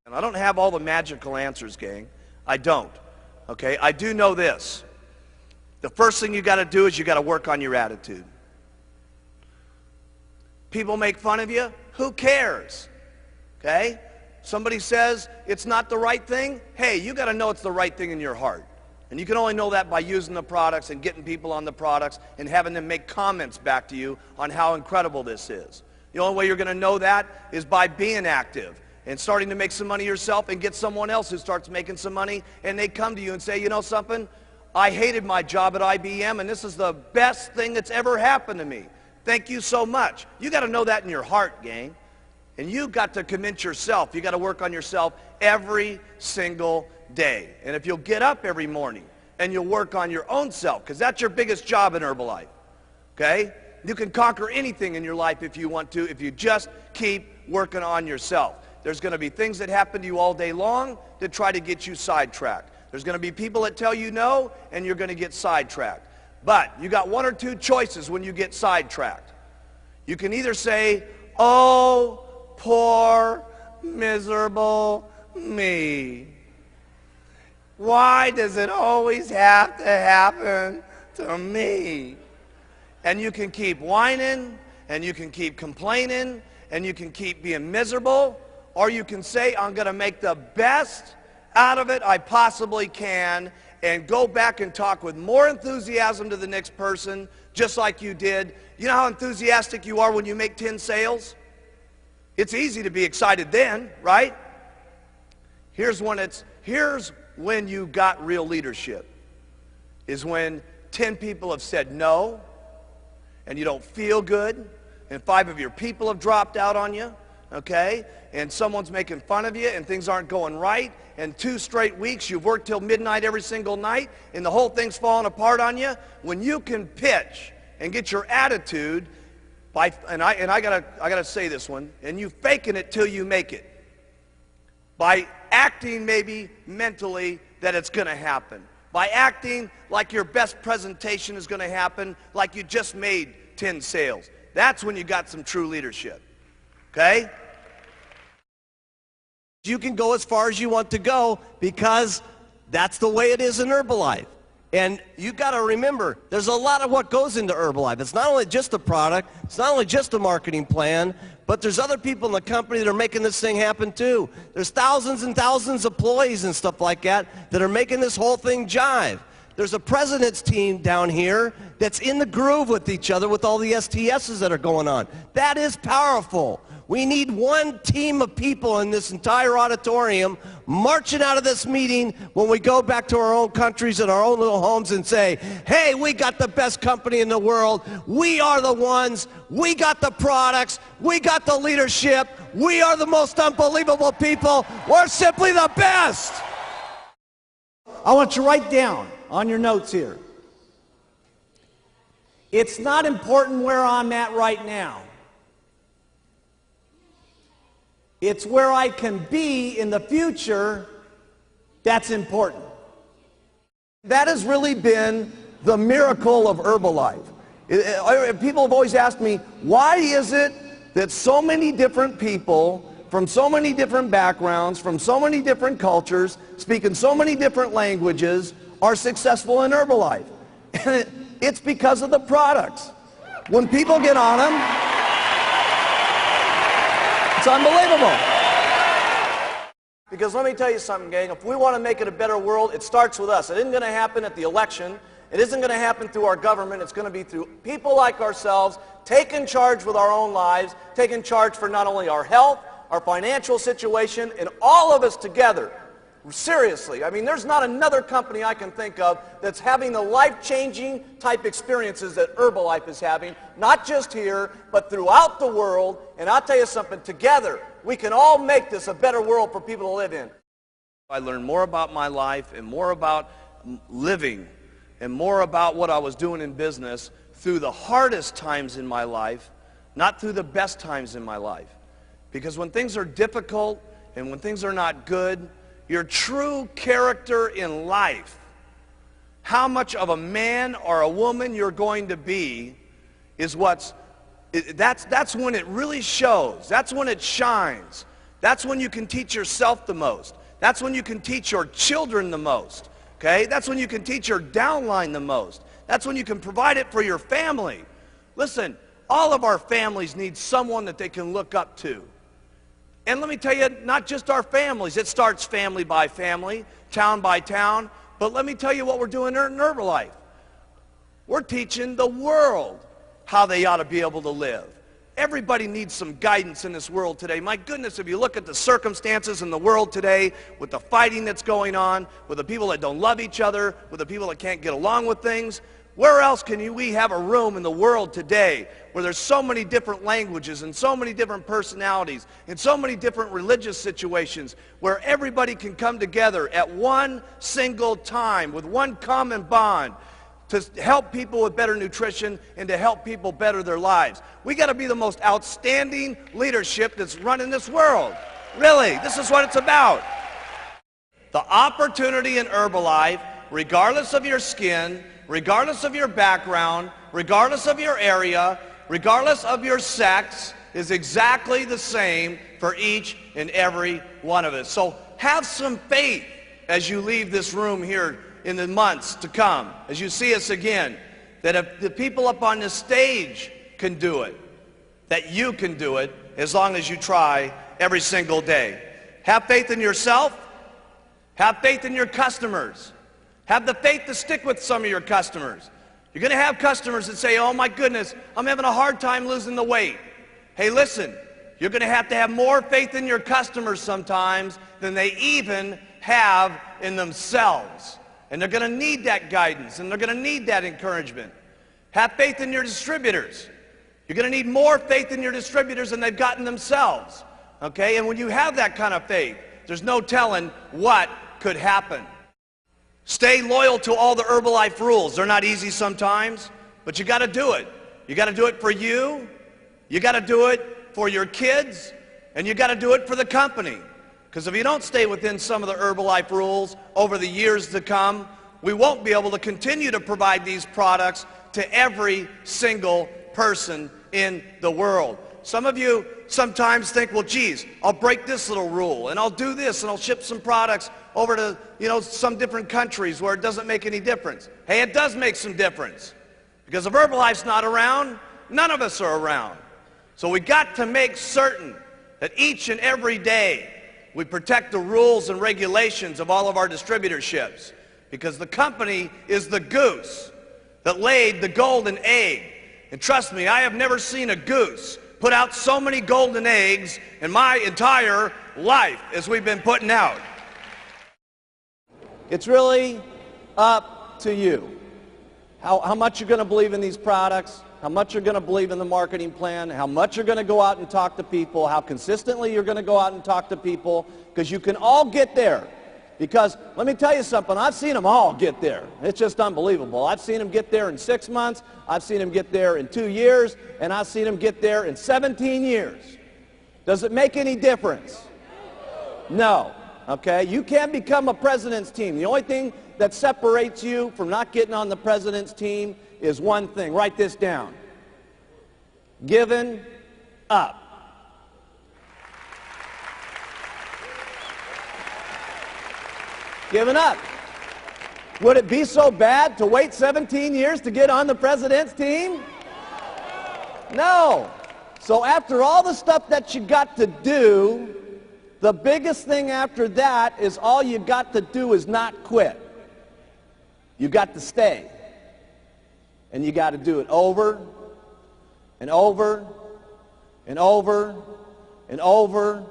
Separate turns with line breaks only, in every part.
And I don't have all the magical answers, gang. I don't. Okay? I do know this. The first thing you got to do is you got to work on your attitude. People make fun of you. Who cares? Okay? Somebody says it's not the right thing. Hey, you got to know it's the right thing in your heart. And you can only know that by using the products and getting people on the products and having them make comments back to you on how incredible this is. The only way you're going to know that is by being active and starting to make some money yourself and get someone else who starts making some money, and they come to you and say, you know something? I hated my job at IBM, and this is the best thing that's ever happened to me. Thank you so much. You got to know that in your heart, gang. And you got to convince yourself. You got to work on yourself every single day. And if you'll get up every morning and you'll work on your own self, because that's your biggest job in Herbalife, okay? You can conquer anything in your life if you want to, if you just keep working on yourself. There's going to be things that happen to you all day long to try to get you sidetracked. There's going to be people that tell you no, and you're going to get sidetracked. But you got one or two choices when you get sidetracked. You can either say, oh, poor, miserable me. Why does it always have to happen to me? And you can keep whining, and you can keep complaining, and you can keep being miserable, or you can say, I'm going to make the best out of it I possibly can, and go back and talk with more enthusiasm to the next person, just like you did. You know how enthusiastic you are when you make 10 sales? It's easy to be excited then, right? Here's when you got real leadership, is when 10 people have said no, and you don't feel good, and 5 of your people have dropped out on you, okay? And someone's making fun of you, and things aren't going right, and 2 straight weeks you've worked till midnight every single night, and the whole thing's falling apart on you. When you can pitch and get your attitude, and I gotta say this one, and you faking it till you make it, by acting maybe mentally that it's going to happen, by acting like your best presentation is going to happen, like you just made 10 sales. That's when you got some true leadership, okay? You can go as far as you want to go because that's the way it is in Herbalife. And you got to remember, there's a lot of what goes into Herbalife. It's not only just the product, it's not only just the marketing plan, but there's other people in the company that are making this thing happen too. There's thousands and thousands of employees and stuff like that that are making this whole thing jive. There's a president's team down here that's in the groove with each other with all the STSs that are going on. That is powerful. We need one team of people in this entire auditorium marching out of this meeting when we go back to our own countries and our own little homes and say, hey, we got the best company in the world. We are the ones. We got the products. We got the leadership. We are the most unbelievable people. We're simply the best.
I want you to write down on your notes here. It's not important where I'm at right now. It's where I can be in the future that's important. That has really been the miracle of Herbalife. People have always asked me, why is it that so many different people from so many different backgrounds, from so many different cultures, speaking so many different languages, are successful in Herbalife? And it's because of the products. When people get on them, it's unbelievable. Because let me tell you something, gang. If we want to make it a better world, it starts with us. It isn't going to happen at the election. It isn't going to happen through our government. It's going to be through people like ourselves taking charge with our own lives, taking charge for not only our health, our financial situation, and all of us together. Seriously, I mean, there's not another company I can think of that's having the life-changing type experiences that Herbalife is having, not just here, but throughout the world. And I'll tell you something, together, we can all make this a better world for people to live in. I learned more about my life and more about living and more about what I was doing in business through the hardest times in my life, not through the best times in my life. Because when things are difficult and when things are not good, your true character in life, how much of a man or a woman you're going to be, is that's when it really shows. That's when it shines.
That's when you can teach yourself the most. That's when you can teach your children the most. Okay? That's when you can teach your downline the most. That's when you can provide it for your family. Listen, all of our families need someone that they can look up to. And let me tell you, not just our families. It starts family by family, town by town. But let me tell you what we're doing in Herbalife. We're teaching the world how they ought to be able to live. Everybody needs some guidance in this world today. My goodness, if you look at the circumstances in the world today, with the fighting that's going on, with the people that don't love each other, with the people that can't get along with things, where else can we have a room in the world today where there's so many different languages and so many different personalities and so many different religious situations where everybody can come together at one single time with one common bond to help people with better nutrition and to help people better their lives. We got to be the most outstanding leadership that's running this world. Really, this is what it's about. The opportunity in Herbalife, regardless of your skin, regardless of your background, regardless of your area, regardless of your sex, is exactly the same for each and every one of us. So have some faith as you leave this room here in the months to come, as you see us again, that if the people up on this stage can do it, that you can do it as long as you try every single day. Have faith in yourself. Have faith in your customers. Have the faith to stick with some of your customers. You're going to have customers that say, oh my goodness, I'm having a hard time losing the weight. Hey, listen, you're going to have more faith in your customers sometimes than they even have in themselves. And they're going to need that guidance, and they're going to need that encouragement. Have faith in your distributors. You're going to need more faith in your distributors than they've gotten themselves. Okay? And when you have that kind of faith, there's no telling what could happen. Stay loyal to all the Herbalife rules. They're not easy sometimes, but you got to do it. You got to do it for you. You got to do it for your kids, and you got to do it for the company. Because if you don't stay within some of the Herbalife rules over the years to come, we won't be able to continue to provide these products to every single person in the world. Some of you sometimes think, well, geez, I'll break this little rule, and I'll do this, and I'll ship some products over to, some different countries where it doesn't make any difference. Hey, it does make some difference. Because if Herbalife's not around, none of us are around. So we got to make certain that each and every day we protect the rules and regulations of all of our distributorships, because the company is the goose that laid the golden egg. And trust me, I have never seen a goose put out so many golden eggs in my entire life as we've been putting out. It's really up to you. How much you're going to believe in these products, how much you're going to believe in the marketing plan, how much you're going to go out and talk to people, how consistently you're going to go out and talk to people, because you can all get there. Because let me tell you something, I've seen them all get there. It's just unbelievable. I've seen them get there in 6 months, I've seen them get there in 2 years, and I've seen them get there in 17 years. Does it make any difference? No. Okay? You can't become a president's team. The only thing that separates you from not getting on the president's team is one thing. Write this down. Giving up. Giving up. Would it be so bad to wait 17 years to get on the president's team? No. So after all the stuff that you got to do, the biggest thing after that is all you got to do is not quit. You got to stay. And you got to do it over and over and over and over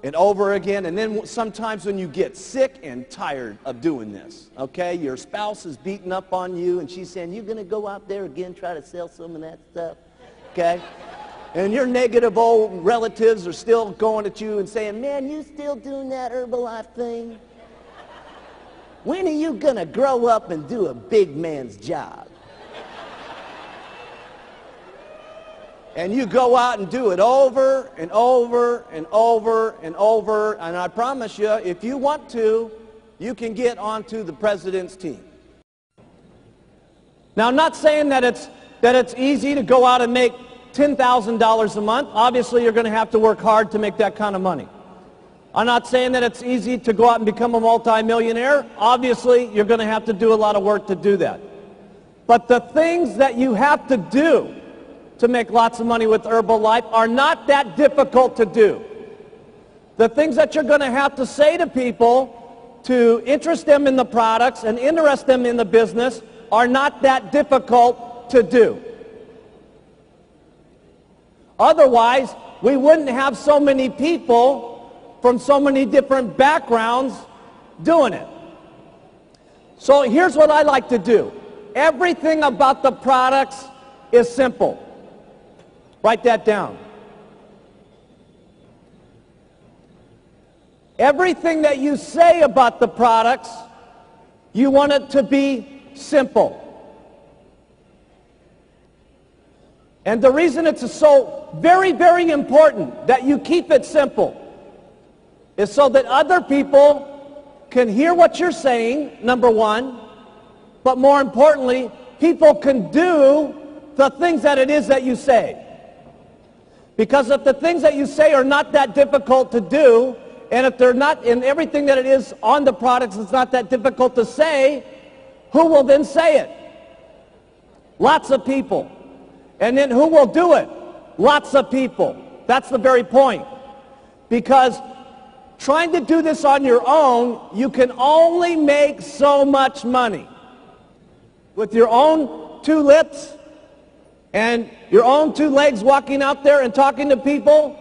and over again. And then sometimes when you get sick and tired of doing this, okay, your spouse is beating up on you and she's saying, you're going to go out there again, try to sell some of that stuff, okay? And your negative old relatives are still going at you and saying, man, you still doing that Herbalife thing? When are you going to grow up and do a big man's job? And you go out and do it over and over and over and over, and I promise you, if you want to, you can get onto the president's team. Now, I'm not saying that it's easy to go out and make $10,000 a month. Obviously, you're going to have to work hard to make that kind of money.
I'm not saying that it's easy to go out and become a multimillionaire. Obviously, you're going to have to do a lot of work to do that. But the things that you have to do to make lots of money with Herbalife are not that difficult to do. The things that you're going to have to say to people to interest them in the products and interest them in the business are not that difficult to do. Otherwise, we wouldn't have so many people from so many different backgrounds doing it. So here's what I like to do. Everything about the products is simple. Write that down. Everything that you say about the products, you want it to be simple. And the reason it's so very, very important that you keep it simple is so that other people can hear what you're saying, number one, but more importantly, people can do the things that it is that you say. Because if the things that you say are not that difficult to do, and if they're not, in everything that it is on the products is not that difficult to say, who will then say it? Lots of people. And then who will do it? Lots of people. That's the very point. Because trying to do this on your own, you can only make so much money. With your own two lips and your own two legs walking out there and talking to people,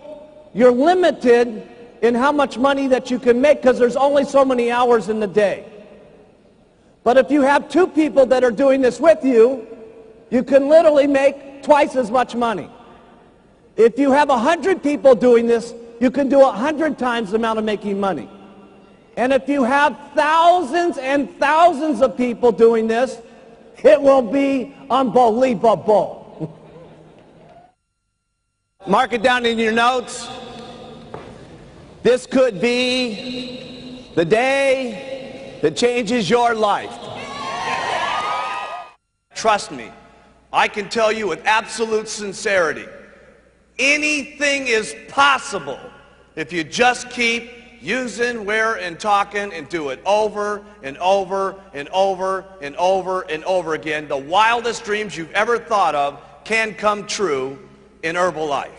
you're limited in how much money that you can make because there's only so many hours in the day. But if you have two people that are doing this with you, you can literally make twice as much money. If you have 100 people doing this, you can do 100 times the amount of making money. And if you have thousands and thousands of people doing this, it will be unbelievable. Mark it down in your notes. This could be the day that changes your life.
Trust me, I can tell you with absolute sincerity, anything is possible if you just keep using, where, and talking and do it over and over and over and over and over again. The wildest dreams you've ever thought of can come true in Herbalife.